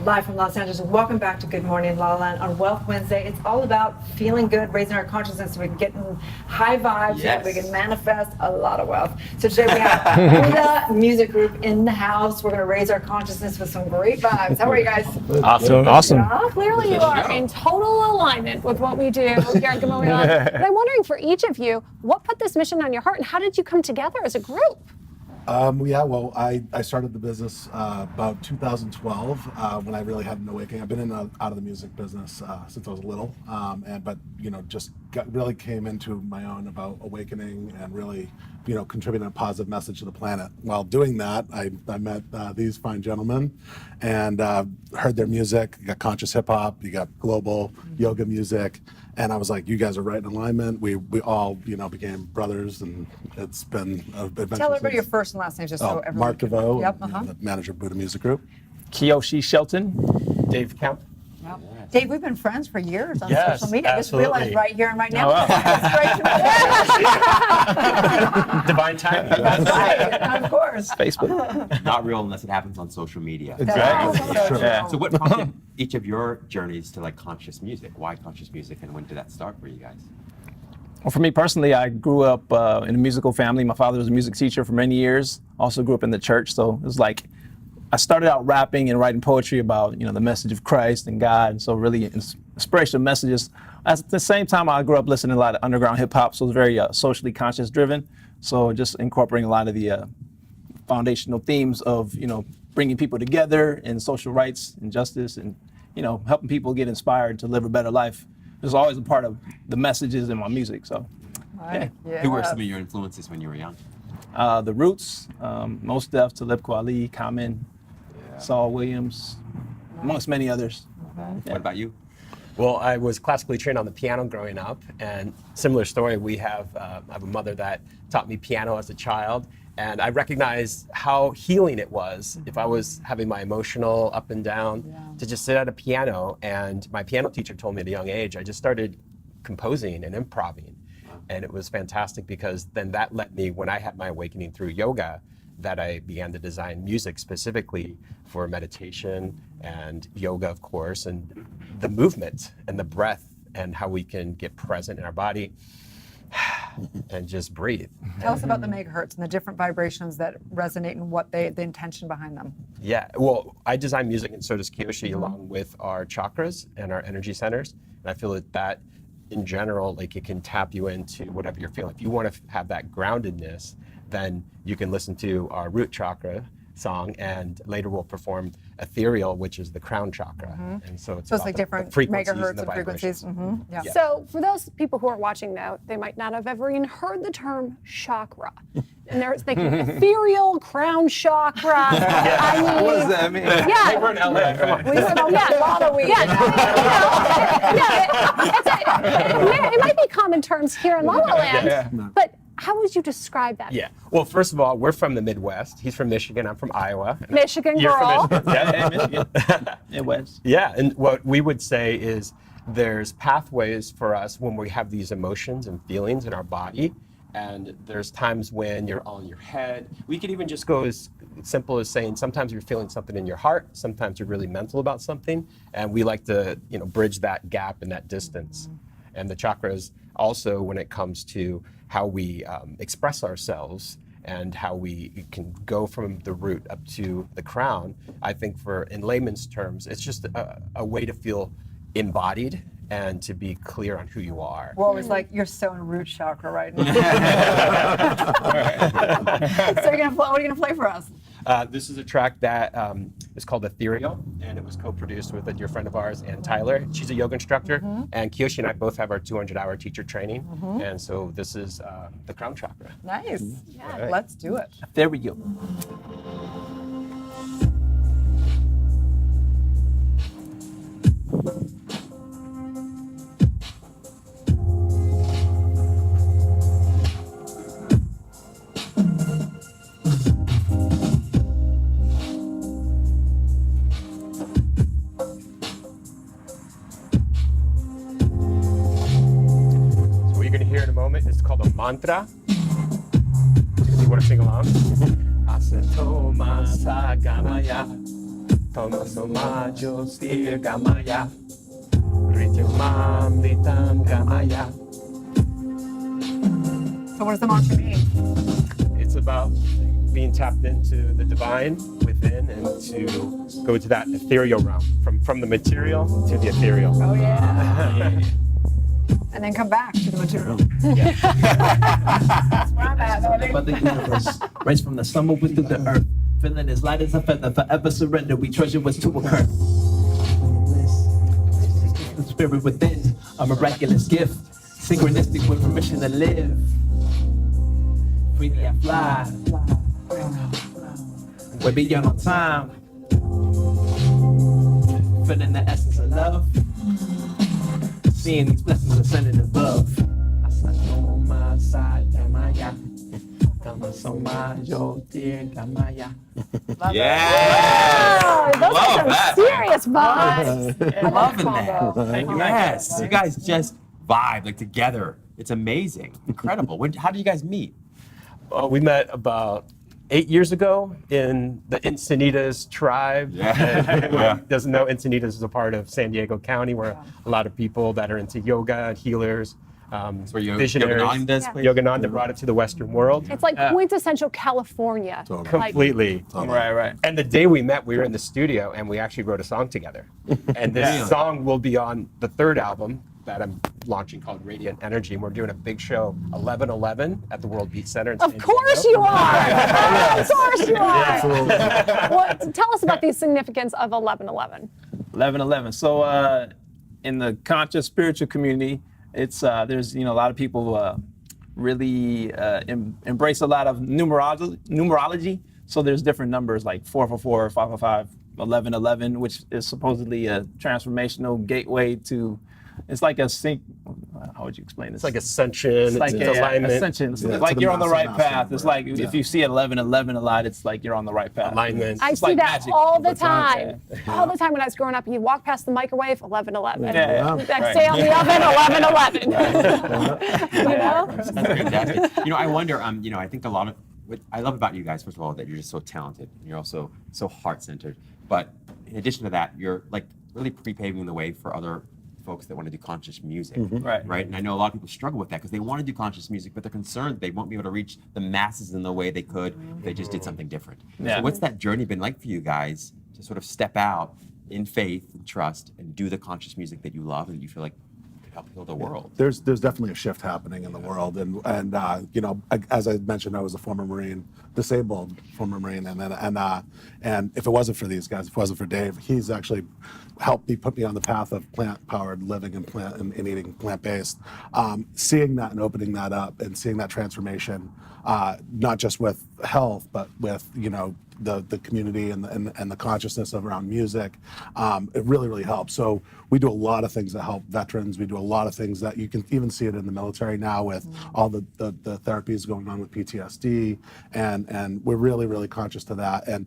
live from Los Angeles. Welcome back to Good Morning La La Land on Wealth Wednesday. It's all about feeling good, raising our consciousness so we can get in high vibes, so we can manifest a lot of wealth. So today we have the music group in the house. We're going to raise our consciousness with some great vibes. How are you guys? Awesome. Yeah. Clearly you are in total alignment with what we do here at Good Morning La La Land. But I'm wondering for each of you, what put this mission on your heart and how did you come together as a group? I started the business about 2012 when I really had an awakening. I've been out of the music business since I was little, but really came into my own about awakening and really, contributing a positive message to the planet. While doing that, I met these fine gentlemen and heard their music. You got conscious hip hop, you got global yoga music. And I was like, you guys are right in alignment. We all, became brothers, and it's been an adventure. Tell everybody your first and last name, just so everyone. Marc DeVoe, the manager of Buddha Music Group. Kiyoshi Shelton, Dave Kemp. Yep. Dave, we've been friends for years on Yes, social media. absolutely. I just realized right here and right now. Oh, It's great to Divine timing. That's right, of course. Facebook. Not real unless it happens on social media. Exactly. That's Yeah. So what prompted each of your journeys to conscious music? Why conscious music, and when did that start for you guys? Well, for me personally, I grew up in a musical family. My father was a music teacher for many years. Also grew up in the church, so it was like I started out rapping and writing poetry about the message of Christ and God, and so really inspirational messages. At the same time, I grew up listening to a lot of underground hip hop, so it was very socially conscious driven. So just incorporating a lot of the foundational themes of bringing people together and social rights and justice, and helping people get inspired to live a better life. It was always a part of the messages in my music. So, Right. Who were some of your influences when you were young? The Roots, Mos Def, Talib Kweli, Common, Saul Williams, amongst many others. What about you? Well, I was classically trained on the piano growing up, and similar story. I have a mother that taught me piano as a child, and I recognized how healing it was if I was having my emotional up and down to just sit at a piano. And my piano teacher told me at a young age, I just started composing and improvising. And it was fantastic because then that led me, when I had my awakening through yoga, that I began to design music specifically for meditation and yoga, of course, and the movement and the breath and how we can get present in our body and just breathe. Tell us about the megahertz and the different vibrations that resonate and what the intention behind them. Yeah, well, I design music and so does Kiyoshi along with our chakras and our energy centers. And I feel that in general, it can tap you into whatever you're feeling. If you want to have that groundedness, then you can listen to our root chakra song, and later we'll perform ethereal, which is the crown chakra. And so it's like different megahertz and frequencies. Yeah. So for those people who are watching now, they might not have ever even heard the term chakra. And they're thinking ethereal crown chakra. I mean, What does that mean? Yeah. We're in LA, come on. Yeah, Lava weed. It might be common terms here in La La Land, Yeah. but how would you describe that? Yeah, well, first of all, we're from the Midwest. He's from Michigan, I'm from Iowa. Michigan You're girl. from Michigan. Yeah, Michigan. It was. Yeah, and what we would say is there's pathways for us when we have these emotions and feelings in our body, and there's times when you're all in your head. We could even just go as simple as saying sometimes you're feeling something in your heart, sometimes you're really mental about something, and we like to bridge that gap and that distance. And the chakras also, when it comes to how we express ourselves and how we can go from the root up to the crown, I think in layman's terms, it's just a way to feel embodied and to be clear on who you are. We're always like, you're so in root chakra right now. So what are you going to play for us? This is a track that is called Ethereal, and it was co-produced with a dear friend of ours, Ann Tyler. She's a yoga instructor, and Kiyoshi and I both have our 200-hour teacher training, and so this is the crown chakra. Nice. Yeah. Let's do it. There we go. It's called a mantra. You want to sing along? Asato Masagamaya Tama somajo stir gamaya. Ritim mam litam gamaya. So what does the mantra mean? It's about being tapped into the divine within and to go to that ethereal realm, from the material to the ethereal. Oh yeah. And then come back to the material. That's where I'm at, baby. But the universe, raised from the sun moving through the earth, feeling as light as a feather, forever surrender. We treasure what's to occur. The spirit within, a miraculous gift, synchronistic with permission to live. Freely I fly. We're beyond our time. Feeling the essence of love. Seeing these blessings ascending above. Yeah. Oh, those Love are some that. serious vibes. I'm loving combo. that. Yes, you guys just vibe like together. It's amazing, incredible. How did you guys meet? We met about 8 years ago in the Encinitas tribe. Yeah. Who doesn't know, Encinitas is a part of San Diego County where a lot of people that are into yoga and healers, That's where visionaries. Yogananda's place? Yogananda brought it to the Western world. It's like quintessential California. Totally. Like, Completely. Right. And the day we met, we were in the studio and we actually wrote a song together. And this Really? song will be on the third album that I'm launching called Radiant Energy. And we're doing a big show, 11/11, at the World Beat Center in San Of course Diego. you are. Of course you are. Absolutely. Well, tell us about the significance of 11/11. 11/11. So in the conscious spiritual community, it's there's a lot of people really embrace a lot of numerology. So there's different numbers like 444, 555, 11/11, which is supposedly a transformational gateway to. It's like a sync. How would you explain this? It's like ascension, It's like it's alignment. ascension. It's Yeah, like to the you're on the right master path. It's number. like if you see 11/11 a lot, it's like you're on the right path. Alignment. I It's see like that magic. all the It's like- time. All the time when I was growing up, you'd walk past the microwave, 11/11. Yeah. Next Right. day on the oven, 11/11. You know? That's fantastic. I wonder. I think a lot of what I love about you guys, first of all, that you're just so talented and you're also so heart-centered. But in addition to that, you're like really pre-paving the way for other folks that want to do conscious music, Right. And I know a lot of people struggle with that because they want to do conscious music, but they're concerned they won't be able to reach the masses in the way they could if they just did something different. Yeah. So what's that journey been like for you guys to sort of step out in faith and trust and do the conscious music that you love and that you feel like could help heal the world? There's definitely a shift happening in the world, and as I mentioned, I was a former Marine, disabled former Marine, and if it wasn't for these guys, if it wasn't for Dave, he's actually helped me put me on the path of plant-powered living and eating plant-based. Seeing that and opening that up and seeing that transformation, not just with health, but with the community and the consciousness around music, it really helps. So we do a lot of things that help veterans. We do a lot of things that you can even see it in the military now with all the therapies going on with PTSD, and we're really conscious to that. And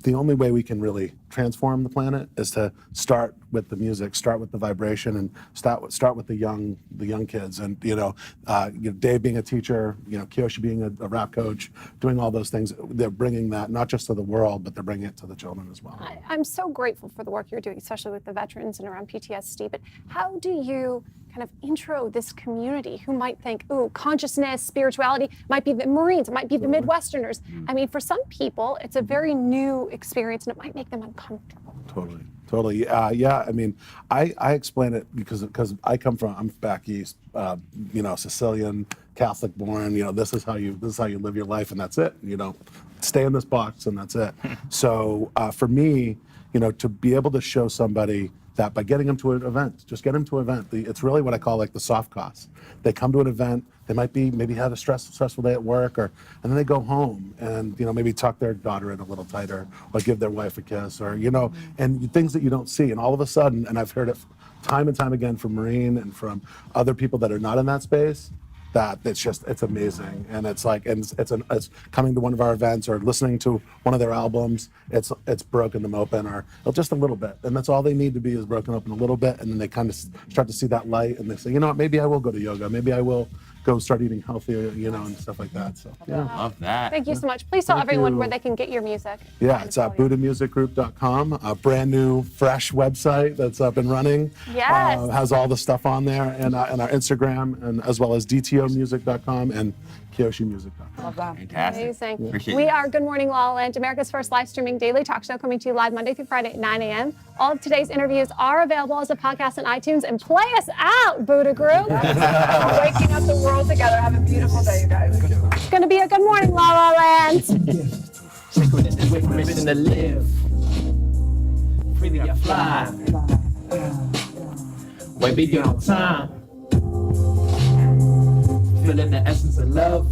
the only way we can really transform the planet is to start with the music, start with the vibration, and start with the young kids. And Dave being a teacher, Kiyoshi being a rap coach, doing all those things, they're bringing that not just to the world, but they're bringing it to the children as well. I'm so grateful for the work you're doing, especially with the veterans and around PTSD. But how do you kind of intro this community who might think, ooh, consciousness, spirituality, might be the Marines, it might be the Midwesterners. I mean, for some people, it's a very new experience and it might make them uncomfortable. Totally. Yeah. I mean, I explain it because I'm back east, Sicilian, Catholic born. This is how you live your life, and that's it. Stay in this box, and that's it. So for me, to be able to show somebody that by getting them to an event, just get them to an event. It's really what I call like the soft costs. They come to an event, they might be maybe had a stressful day at work, and then they go home and maybe tuck their daughter in a little tighter, or give their wife a kiss, or and things that you don't see. And all of a sudden, and I've heard it time and time again from Marine and from other people that are not in that space, that it's amazing. And it's like, and it's coming to one of our events or listening to one of their albums, it's broken them open, or just a little bit. And that's all they need to be, is broken open a little bit. And then they kind of start to see that light, and they say, maybe I will go to yoga, maybe I will go go start eating healthier, and stuff like that. So yeah. Love that. Thank you so much. Please tell Thank everyone you. where they can get your music. Yeah, it's BuddhaMusicGroup.com, a brand new, fresh website that's up and running. Yes. Has all the stuff on there, and our Instagram, and as well as DTOmusic.com and KiyoshiMusic.com. Love that. Fantastic. Amazing. Appreciate We you. are Good Morning La La Land, America's first live streaming daily talk show, coming to you live Monday through Friday at 9 a.m. All of today's interviews are available as a podcast on iTunes. And play us out, Buddha Group. We're waking up the world together. Have a beautiful day, you guys. It's going to be a Good Morning La La Land. With permission to live, freely I fly, way beyond time, feeling the essence of love.